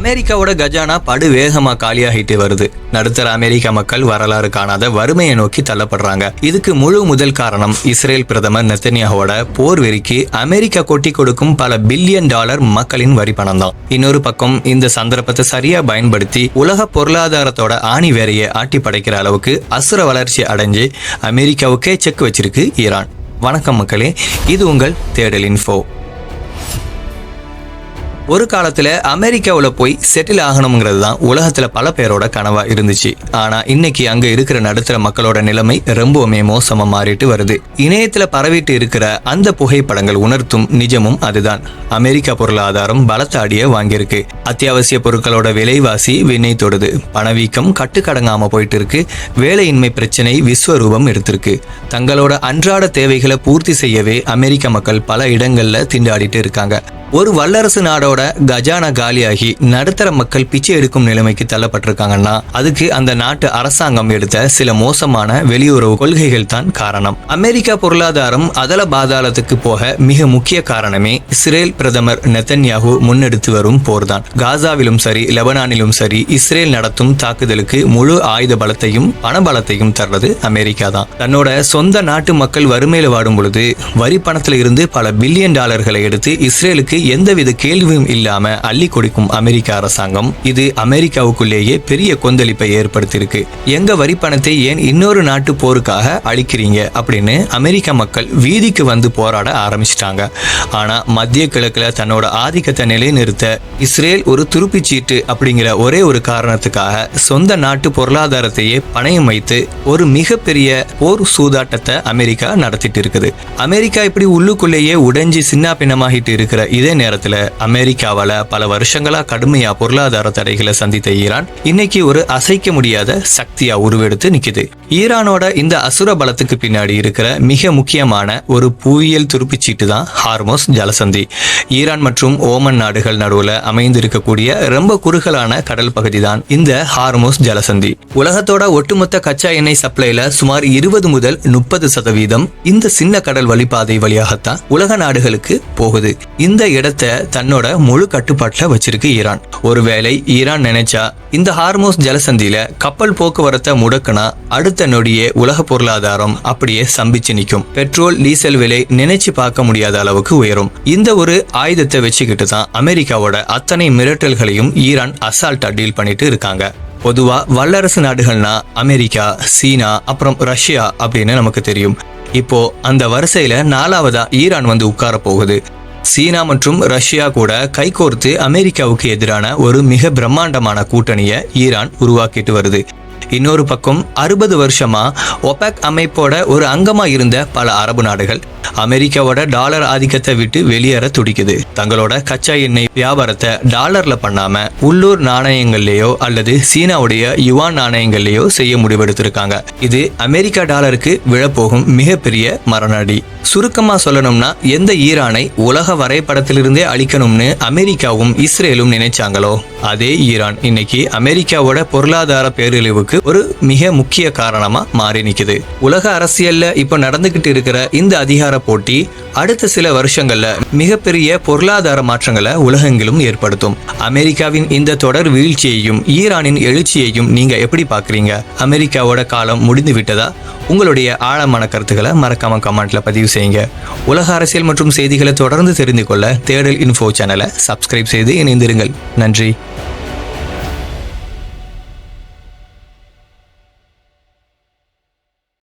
அமெரிக்காவோட கஜானா படு வேகமா காலியாகிட்டு வருது. நடுத்தர அமெரிக்க மக்கள் வரலாறு காணாத வறுமையை நோக்கி தள்ளப்படுறாங்க. இதுக்கு முழு முதல் காரணம் இஸ்ரேல் பிரதமர் நெத்தன்யாஹுவோட போர் வெறிக்கு அமெரிக்கா கொட்டி கொடுக்கும் பல பில்லியன் டாலர் மக்களின் வரி பணம் தான். இன்னொரு பக்கம் இந்த சந்தர்ப்பத்தை சரியா பயன்படுத்தி உலக பொருளாதாரத்தோட ஆணி வேறையை ஆட்டி படைக்கிற அளவுக்கு அசுர வளர்ச்சி அடைஞ்சு அமெரிக்காவுக்கே செக் வச்சிருக்கு ஈரான். வணக்கம் மக்களே, இது உங்கள் தேடல் இன்ஃபோ. ஒரு காலத்துல அமெரிக்காவில் போய் செட்டில் ஆகணுங்கிறது தான் உலகத்துல பல பேரோட கனவா இருந்துச்சு. ஆனா இன்னைக்கு அங்க இருக்கிற நடுத்தர மக்களோட நிலைமை ரொம்பவுமே மோசமா மாறிட்டு வருது. இணையத்துல பரவிட்டு இருக்கிற அந்த புகைப்படங்கள் உணர்த்தும் நிஜமும் அதுதான். அமெரிக்கா பொருளாதாரம் பலத்தாடிய வாங்கியிருக்கு. அத்தியாவசிய பொருட்களோட விலைவாசி விண்ணை தொடுது. பணவீக்கம் கட்டுக்கடங்காம போயிட்டு இருக்கு. வேலையின்மை பிரச்சனை விஸ்வரூபம் எடுத்திருக்கு. தங்களோட அன்றாட தேவைகளை பூர்த்தி செய்யவே அமெரிக்க மக்கள் பல இடங்கள்ல திண்டாடிட்டு இருக்காங்க. ஒரு வல்லரசு நாடோட கஜானா காலியாகி நடுத்தர மக்கள் பிச்சை எடுக்கும் நிலைமைக்கு தள்ளப்பட்டிருக்காங்கன்னா அதுக்கு அந்த நாட்டு அரசாங்கம் எடுத்த சில மோசமான வெளியுறவு கொள்கைகள் தான் காரணம். அமெரிக்கா பொருளாதாரம் அதல பாதாளத்துக்கு போக மிக முக்கிய காரணமே இஸ்ரேல் பிரதமர் நெத்தன்யாஹு முன்னெடுத்து வரும் போர் தான். காசாவிலும் சரி லெபனானிலும் சரி இஸ்ரேல் நடத்தும் தாக்குதலுக்கு முழு ஆயுத பலத்தையும் பணபலத்தையும் தர்றது அமெரிக்கா தான். தன்னோட சொந்த நாட்டு மக்கள் வறுமையில வாடும் பொழுது வரி பணத்துல இருந்து பல பில்லியன் டாலர்களை எடுத்து இஸ்ரேலுக்கு எந்தவித கேள்வியும் இல்லாம அள்ளி கொடுக்கும் அமெரிக்க அரசாங்கம் இது அமெரிக்காவுக்குள்ளேயே பெரிய கொந்தளிப்பை ஏற்படுத்தியிருக்கு. எங்க வரி பணத்தை ஏன் இன்னொரு நாட்டு போருக்காக அளிக்கிறீங்க அப்படின்னு அமெரிக்க மக்கள் வீதிக்கு வந்து போராட ஆரம்பிச்சிட்டாங்க. ஆனா மத்திய கிழக்குல தன்னோட ஆதிக்கத்தை நிலைநிறுத்த இஸ்ரேல் ஒரு துருப்பிச்சீட்டு அப்படிங்கிற ஒரே ஒரு காரணத்துக்காக சொந்த நாட்டு பொருளாதாரத்தையே பணயம் வைத்து ஒரு மிகப்பெரிய போர் சூதாட்டத்தை அமெரிக்கா நடத்திட்டு இருக்குது. அமெரிக்கா இப்படி உள்ளுக்குள்ளேயே உடைஞ்சு சின்ன பின்னமாகிட்டு இருக்கிற இதே நேரத்துல அமெரிக்காவால பல வருஷங்களா கடுமையா பொருளாதார தடைகளை சந்தித்த ஈரான் இன்னைக்கு ஒரு அசைக்க முடியாத சக்தியா உருவெடுத்து நிக்குது. ஈரானோட இந்த அசுர பலத்துக்கு பின்னாடி இருக்கிற மிக முக்கியமான ஒரு புவியியல் துருப்பிச்சீட்டு தான் ஹார்மோஸ் ஜலசந்தி. ஈரான் மற்றும் ஓமன் நாடுகள் நடுவுல அமைந்திருக்கக்கூடிய ரொம்ப குறுகலான கடல் பகுதி தான் இந்த ஹார்மோஸ் ஜலசந்தி. உலகத்தோட ஒட்டுமொத்த கச்சா எண்ணெய் சப்ளைல சுமார் 20 முதல் 30% இந்த சின்ன கடல் வழிபாதை வழியாகத்தான் உலக நாடுகளுக்கு போகுது. இந்த இடத்தை தன்னோட முழு கட்டுப்பாட்டுல வச்சிருக்கு ஈரான். ஒருவேளை ஈரான் நினைச்சா இந்த ஹார்மோஸ் ஜலசந்தியில கப்பல் போக்குவரத்தை முடக்குனா அடுத்த நொடியே உலக பொருளாதாரம் அப்படியே சம்பிச்சு நிற்கும். பெட்ரோல் டீசல் விலை நினைச்சு பார்க்க முடியாத அளவுக்கு உயரும். இந்த ஒரு ஆயுதத்தை வச்சுக்கிட்டு தான் அமெரிக்காவோட அத்தனை மிரட்டல்களையும் ஈரான் அசால்ட்டா டீல் பண்ணிட்டு இருக்காங்க. பொதுவா வல்லரசு நாடுகள்னா அமெரிக்கா, சீனா, அப்புறம் ரஷ்யா அப்படின்னு நமக்கு தெரியும். இப்போ அந்த வரிசையில 4வதா ஈரான் வந்து உட்கார போகுது. சீனா மற்றும் ரஷ்யா கூட கைகோர்த்து அமெரிக்காவுக்கு எதிரான ஒரு மிக பிரம்மாண்டமான கூட்டணியை ஈரான் உருவாக்கிட்டு வருது. இன்னொரு பக்கம் 60 வருஷமா ஒபெக் அமைப்போட ஒரு அங்கமா இருந்த பல அரபு நாடுகள் அமெரிக்காவோட டாலர் ஆதிக்கத்தை விட்டு வெளியேற துடிக்குது. தங்களோட கச்சா எண்ணெய் வியாபாரத்தை டாலர்ல பண்ணாம உள்ளூர் நாணயங்கள்லயோ அல்லது சீனாவுடைய யுவான் நாணயங்கள்லயோ செய்ய முடிவெடுத்திருக்காங்க. இது அமெரிக்கா டாலருக்கு விழப்போகும் மிகப்பெரிய மரணடி. சுருக்கமா சொல்லணும்னா எந்த ஈரானை உலக வரைபடத்திலிருந்தே அழிக்கணும்னு அமெரிக்காவும் இஸ்ரேலும் நினைச்சாங்களோ அதே ஈரான் இன்னைக்கு அமெரிக்காவோட பொருளாதார பேரழிவுக்கு ஒரு மிக முக்கிய காரணமா மாறி நிக்குது. உலக அரசியல்ல இப்ப நடந்துகிட்டு இருக்கிற இந்த அதிகார போட்டி அடுத்த சில வருஷங்கள்ல மிகப்பெரிய பொருளாதார மாற்றங்களை உலகெங்கிலும் ஏற்படுத்தும். அமெரிக்காவின் இந்த தொடர் வீழ்ச்சியையும் ஈரானின் எழுச்சியையும் நீங்க எப்படி பாக்குறீங்க? அமெரிக்காவோட காலம் முடிந்து விட்டதா? உங்களுடைய ஆழமான கருத்துக்களை மறக்காம கமெண்ட்ல பதிவு செய்யுங்க. உலக அரசியல் மற்றும் செய்திகளை தொடர்ந்து தெரிந்து கொள்ள தேடல் இன்ஃபோ சேனலை சப்ஸ்கிரைப் செய்து இணைந்திருங்கள். நன்றி.